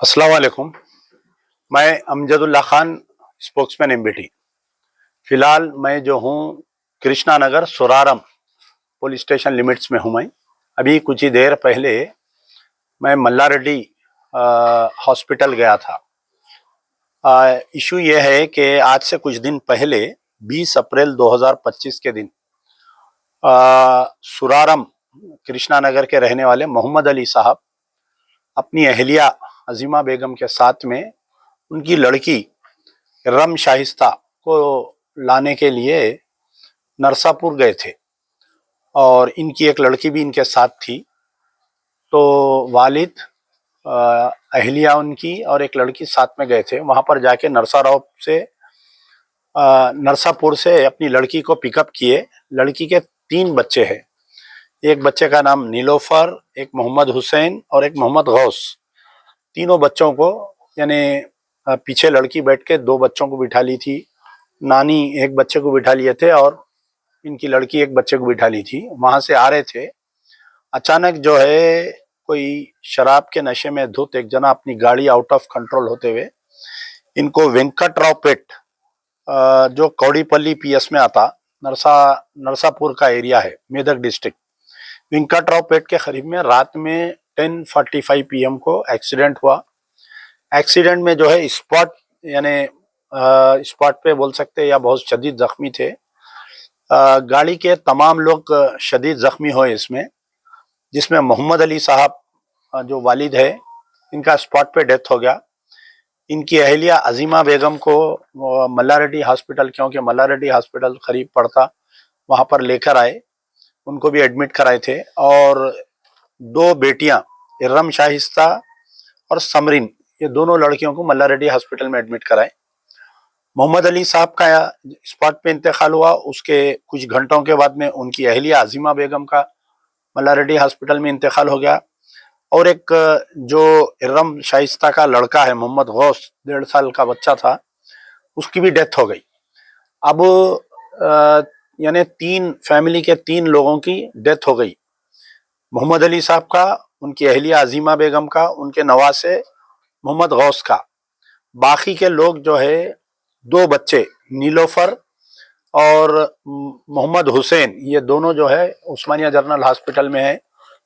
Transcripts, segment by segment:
अस्सलाम वालेकुम। मैं अमजदुल्ला खान, स्पोक्समैन एमबीटी। फिलहाल मैं जो हूँ Krishna Nagar सुरारम police station limits में हूँ। मैं अभी कुछ ही देर पहले मैं मल्ला रेड्डी हॉस्पिटल गया था। इशू ये है कि आज से कुछ दिन पहले 20 अप्रैल 2025 के दिन सुरारम कृष्णा नगर के रहने वाले मोहम्मद अली साहब अपनी अहलिया अजीमा बेगम के साथ में उनकी लड़की रम शाइस्ता को लाने के लिए नरसापुर गए थे और इनकी एक लड़की भी इनके साथ थी। तो वालिद, अहलिया उनकी और एक लड़की साथ में गए थे। वहां पर जाके नरसापुर से अपनी लड़की को पिकअप किए। लड़की के 3 बच्चे हैं। एक बच्चे का नाम नीलोफर, एक मोहम्मद हुसैन और एक मोहम्मद गौस। तीनों बच्चों को यानी पीछे लड़की बैठ के 2 बच्चों को बिठा ली थी, नानी एक बच्चे को बिठा लिए थे और इनकी लड़की एक बच्चे को बिठा ली थी। वहां से आ रहे थे, अचानक जो है कोई शराब के नशे में धुत एक जना अपनी गाड़ी आउट ऑफ कंट्रोल होते हुए इनको वेंकटराव पेट, जो कौड़ीपल्ली पीएस में आता, नरसापुर का एरिया है, मेदक डिस्ट्रिक्ट, वेंकटराव पेट के करीब में रात में 10:45 PM को एक्सीडेंट हुआ। एक्सीडेंट में जो है स्पॉट यानी स्पॉट पे बोल सकते हैं या बहुत शदीद जख्मी थे। गाड़ी के तमाम लोग शदीद जख्मी हुए इसमें, जिसमें मोहम्मद अली साहब जो वालिद है, इनका स्पॉट पे डेथ हो गया। इनकी अहलिया अजीमा बेगम को मल्ला रेड्डी हॉस्पिटल, क्योंकि मल्ला रेड्डी हॉस्पिटल करीब पड़ता, वहां पर लेकर आए, उनको भी एडमिट कराए थे। और 2 बेटियां इर्रम शाइस्ता और समरीन, ये दोनों लड़कियों को मल्ला रेड्डी हॉस्पिटल में एडमिट कराए। मोहम्मद अली साहब का स्पॉट पे इंतकाल हुआ। उसके कुछ घंटों के बाद में उनकी अहलिया अजीमा बेगम का मल्ला रेड्डी हॉस्पिटल में इंतकाल हो गया। और एक जो इर्रम शाइस्ता का लड़का है मोहम्मद गौस, 1.5 साल का बच्चा था, उसकी भी डेथ हो गई। अब यानी 3 फैमिली के 3 लोगों की डेथ हो गई। मोहम्मद अली साहब का, उनकी अहलिया अजीमा बेगम का, उनके नवासे मोहम्मद गौस का। बाकी के लोग जो है 2 बच्चे नीलोफर और मोहम्मद हुसैन, ये दोनों जो है उस्मानिया जनरल हॉस्पिटल में है।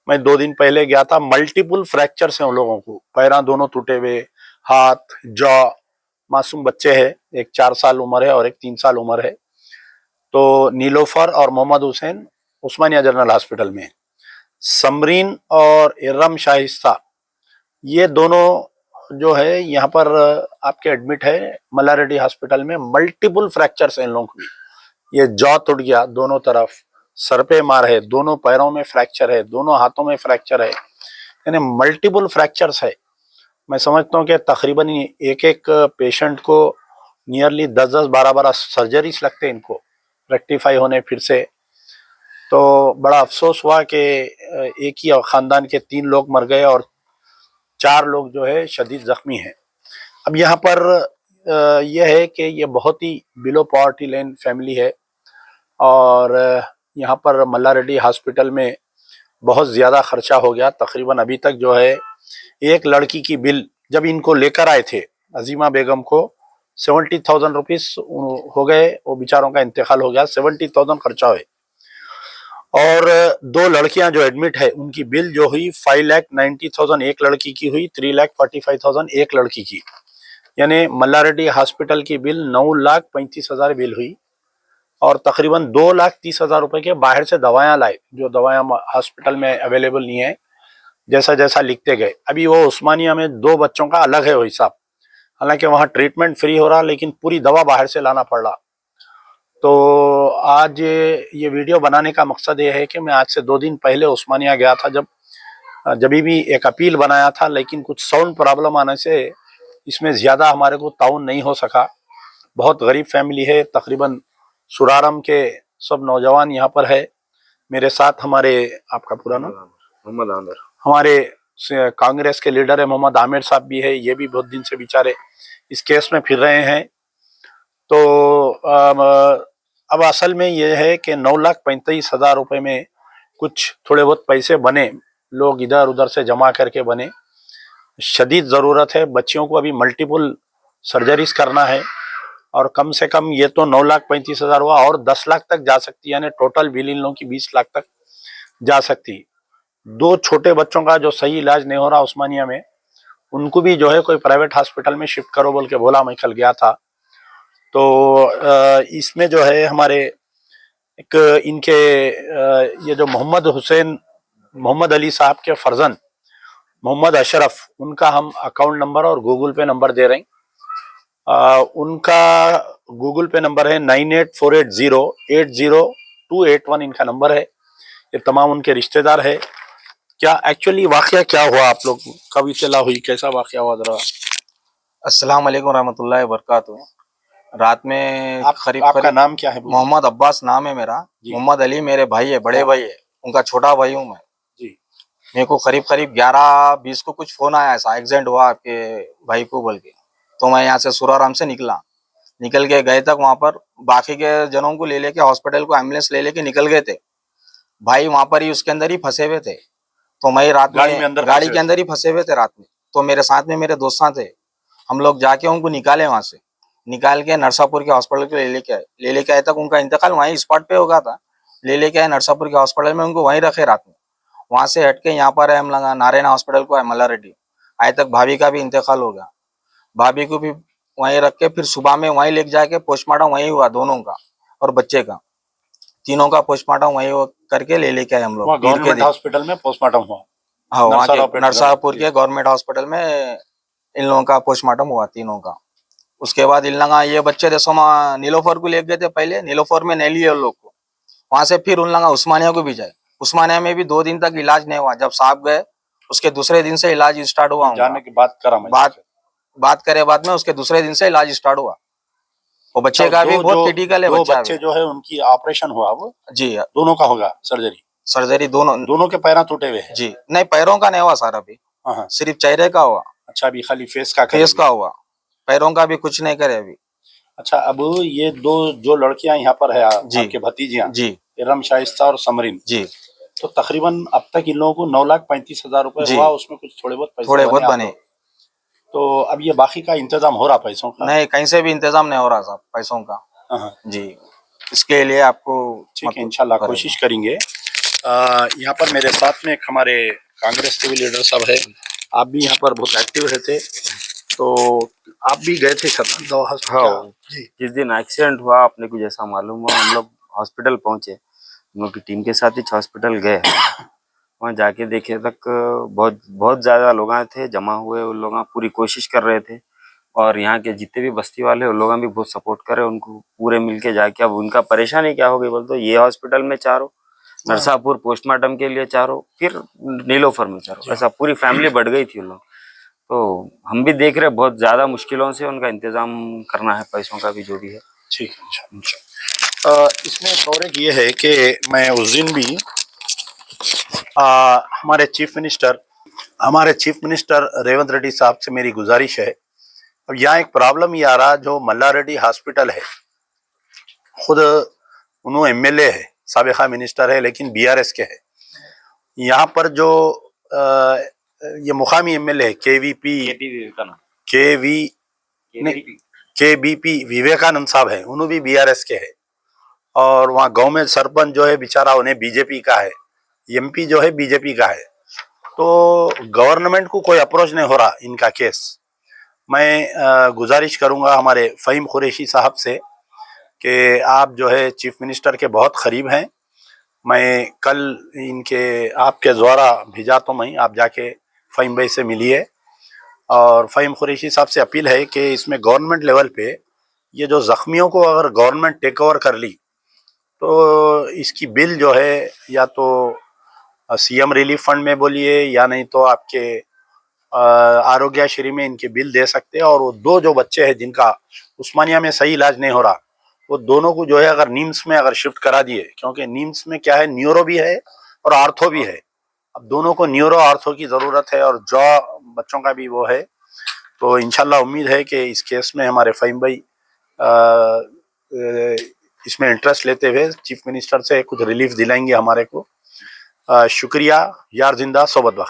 मैं 2 दिन पहले गया था। मल्टीपल फ्रैक्चर्स हैं उन लोगों को, पैरा दोनों टूटे हुए, हाथ, जॉ। मासूम बच्चे हैं, एक 4 साल उम्र है और एक 3 साल उम्र है। तो नीलोफर और मोहम्मद हुसैन उस्मानिया जनरल हॉस्पिटल में। समरीन और इर्रम शाइस्ता, ये दोनों जो है यहाँ पर आपके एडमिट है मल्ला रेड्डी हॉस्पिटल में। मल्टीपल फ्रैक्चर्स हैं इन लोगों को। ये जॉ टूट गया दोनों तरफ, सर पे मार है, दोनों पैरों में फ्रैक्चर है, दोनों हाथों में फ्रैक्चर है, यानी मल्टीपल फ्रैक्चर्स है। मैं समझता हूँ कि तकरीबन एक एक पेशेंट को नियरली 10-10, 12-12 सर्जरीज लगते हैं इनको रेक्टिफाई होने फिर से। तो बड़ा अफसोस हुआ कि एक ही खानदान के 3 लोग मर गए और 4 लोग जो है शदीद जख्मी हैं। अब यहाँ पर यह है कि ये बहुत ही बिलो पॉवर्टी लाइन फैमिली है और यहाँ पर मल्ला रेड्डी हॉस्पिटल में बहुत ज़्यादा खर्चा हो गया। तकरीबन अभी तक जो है एक लड़की की बिल, जब इनको लेकर आए थे अजीमा बेगम को, 70,000 रुपीज़ हो गए। वो बेचारों का इंतकाल हो गया, 70,000 खर्चा हुए। और 2 लड़कियां जो एडमिट है, उनकी बिल जो हुई 5,90,000 एक लड़की की हुई, 3,45,000 एक लड़की की। यानी मल्ला रेड्डी हॉस्पिटल की बिल 9,35,000 बिल हुई। और तकरीबन 2,30,000 रुपए के बाहर से दवायां लाए, जो दवायां हॉस्पिटल में अवेलेबल नहीं है, जैसा जैसा लिखते गए। अभी वो उस्मानिया में 2 बच्चों का अलग है वो हिसाब, हालांकि वहाँ ट्रीटमेंट फ्री हो रहा, लेकिन पूरी दवा बाहर से लाना पड़ रहा। तो आज ये वीडियो बनाने का मकसद ये है कि मैं आज से 2 दिन पहले उस्मानिया गया था, जब भी एक अपील बनाया था, लेकिन कुछ साउंड प्रॉब्लम आने से इसमें ज़्यादा हमारे को ताउन नहीं हो सका। बहुत गरीब फैमिली है। तकरीबन सुरारम के सब नौजवान यहाँ पर है मेरे साथ। हमारे, आपका पूरा नाम? मोहम्मद आमिर। हमारे कांग्रेस के लीडर है मोहम्मद आमिर साहब भी है। ये भी बहुत दिन से बेचारे इस केस में फिर रहे हैं। तो अब असल में ये है कि 9,35,000 रुपए में कुछ थोड़े बहुत पैसे बने, लोग इधर उधर से जमा करके बने। शदीद ज़रूरत है। बच्चियों को अभी मल्टीपल सर्जरीज करना है और कम से कम ये तो 9,35,000 हुआ और 10 लाख तक जा सकती है, यानी टोटल बिल इन लोगों की 20 लाख तक जा सकती। दो छोटे बच्चों का जो सही इलाज नहीं हो रहा उस्मानिया में, उनको भी जो है कोई प्राइवेट हॉस्पिटल में शिफ्ट करो बोल के बोला। मैं कल गया था तो इसमें जो है हमारे एक इनके ये जो मोहम्मद अली साहब के फर्जंद मोहम्मद अशरफ, उनका हम अकाउंट नंबर और गूगल पे नंबर दे रहे हैं। उनका गूगल पे नंबर है 9848080281, इनका नंबर है। ये तमाम उनके रिश्तेदार है। क्या एक्चुअली वाकया क्या हुआ, आप लोग कब इत्तला हुई, कैसा वाकया हुआ जरा? अस्सलाम वालेकुम रहमतुल्लाहि व बरकातुहू। रात में आपका नाम क्या है? मोहम्मद अब्बास नाम है मेरा। मोहम्मद अली मेरे भाई है, बड़े भाई है, उनका छोटा भाई हूँ मैं जी। मेरे को करीब 11:20 को कुछ फोन आया, ऐसा एक्सीडेंट हुआ आपके भाई को बोल के। तो मैं यहाँ से सुराराम से निकल के गए तक, वहां पर बाकी के जनों को ले लेके हॉस्पिटल को एम्बुलेंस ले लेके निकल गए थे। भाई वहां पर ही उसके अंदर ही फंसे हुए थे। तो मैं रात में गाड़ी के अंदर ही फंसे हुए थे रात में। तो मेरे साथ में मेरे दोस्त थे, हम लोग जाके उनको निकाले, वहां से निकाल के नरसापुर के हॉस्पिटल पे ले लेके आए तक उनका इंतकाल वहीं स्पॉट पे हो गया था। ले लेके आए नरसापुर के हॉस्पिटल में, उनको वहीं रखे रात में। वहां से हटके यहाँ पर है हम लगा नारायण हॉस्पिटल को है मल्लारेड्डी, आए तक भाभी का भी इंतकाल हो गया। भाभी को भी वहीं रख के फिर सुबह में वहीं लेके जाके पोस्टमार्टम वहीं हुआ, दोनों का और बच्चे का, तीनों का पोस्टमार्टम वहीं करके ले लेके आए हम लोग। गवर्नमेंट हॉस्पिटल में पोस्टमार्टम हुआ? हाँ, वहाँ के नरसापुर के गवर्नमेंट हॉस्पिटल में इन लोगों का पोस्टमार्टम हुआ, तीनों का। उसके बाद इन लोग ये बच्चे देशों में नीलोफर को ले गए थे, पहले नीलोफर में नहीं लिए उन लोग को। वहां से फिर उन लोग उस्मानिया को भी जाए। उस्मानिया में भी 2 दिन तक इलाज नहीं हुआ। जब साहब गए उसके दूसरे दिन से इलाज स्टार्ट हुआ। जाने की बात करा मैं, बात करे बाद में उसके दूसरे दिन से इलाज स्टार्ट हुआ। वो बच्चे का भी बहुत क्रिटिकल है। बच्चे जो है उनकी ऑपरेशन हुआ वो जी, दोनों का होगा सर्जरी दोनों के पैर टूटे हुए हैं जी? नहीं, पैरों का नहीं हुआ सर, अभी सिर्फ चेहरे का हुआ। अच्छा, अभी खाली फेस का हुआ, पैरों का भी कुछ नहीं करे अभी। अच्छा, अब ये दो जो लड़कियां यहाँ पर है आपके भतीजियां जी, इरम शाइस्ता और समरीन जी, तो तकरीबन अब तक इन लोगों को 9,35,000 रुपए हुआ, उसमें कुछ थोड़े बहुत बने। तो अब ये बाकी का इंतजाम हो रहा पैसों का? नहीं, कहीं से भी इंतजाम नहीं हो रहा साहब पैसों का जी। इसके लिए आपको ठीक है, इंशाल्लाह कोशिश करेंगे। यहाँ पर मेरे साथ में एक हमारे कांग्रेस के भी लीडर साहब है, आप भी यहाँ पर बहुत एक्टिव रहते, तो आप भी गए थे हाँ जी। जिस दिन एक्सीडेंट हुआ अपने को जैसा मालूम हुआ, हम लोग हॉस्पिटल पहुंचे, हम लोग की टीम के साथ ही हॉस्पिटल गए। वहाँ जाके देखे तक बहुत ज़्यादा लोग थे जमा हुए। उन लोग पूरी कोशिश कर रहे थे और यहाँ के जितने भी बस्ती वाले उन लोग भी बहुत सपोर्ट कर रहे, उनको पूरे मिलके जाके। अब उनका परेशानी क्या हो गई बोल तो, ये हॉस्पिटल में चारों, नरसापुर पोस्टमार्टम के लिए चारों, फिर नीलोफर में चारों, ऐसा पूरी फैमिली बढ़ गई थी उन लोग। तो हम भी देख रहे बहुत ज्यादा मुश्किलों से उनका इंतजाम करना है, पैसों का भी जो भी है। ठीक है। इसमें और एक ये है कि मैं उस दिन भी हमारे चीफ मिनिस्टर रेवंत रेड्डी साहब से मेरी गुजारिश है। अब यहाँ एक प्रॉब्लम ये आ रहा, जो मल्लारेड्डी हॉस्पिटल है, खुद उन्होंने एमएलए है, साबिका मिनिस्टर है, लेकिन बीआरएस के है। यहाँ पर जो ये मुकामी एमएलए है केबीपी विवेकानंद साहब है, उन्होंने भी बीआरएस के है। और वहाँ गांव में सरपंच जो है बेचारा उन्हें बीजेपी का है, एमपी जो है बीजेपी का है। तो गवर्नमेंट को कोई अप्रोच नहीं हो रहा इनका केस। मैं गुजारिश करूंगा हमारे फ़हीम कुरैशी साहब से कि आप जो है चीफ मिनिस्टर के बहुत करीब हैं। मैं कल इनके आपके द्वारा भेजा तो मैं, आप जाके फ़हीम भाई से मिलिए और फ़हीम कुरैशी साहब से अपील है कि इसमें गवर्नमेंट लेवल पे ये जो ज़ख्मियों को अगर गवर्नमेंट टेक ओवर कर ली तो इसकी बिल जो है या तो सीएम रिलीफ फंड में बोलिए या नहीं तो आपके आरोग्यश्री में इनके बिल दे सकते हैं। और वो दो जो बच्चे हैं जिनका उस्मानिया में सही इलाज नहीं हो रहा, वो दोनों को जो है अगर नीम्स में अगर शिफ्ट करा दिए, क्योंकि नीम्स में क्या है, न्यूरो भी है और आर्थो भी है। अब दोनों को न्यूरो आर्थो की ज़रूरत है और जॉ बच्चों का भी वो है। तो इंशाल्लाह उम्मीद है कि इस केस में हमारे फ़हीम भाई इसमें इंटरेस्ट लेते हुए चीफ मिनिस्टर से कुछ रिलीफ दिलाएंगे हमारे को। शुक्रिया। यार जिंदा सोबत वक्त।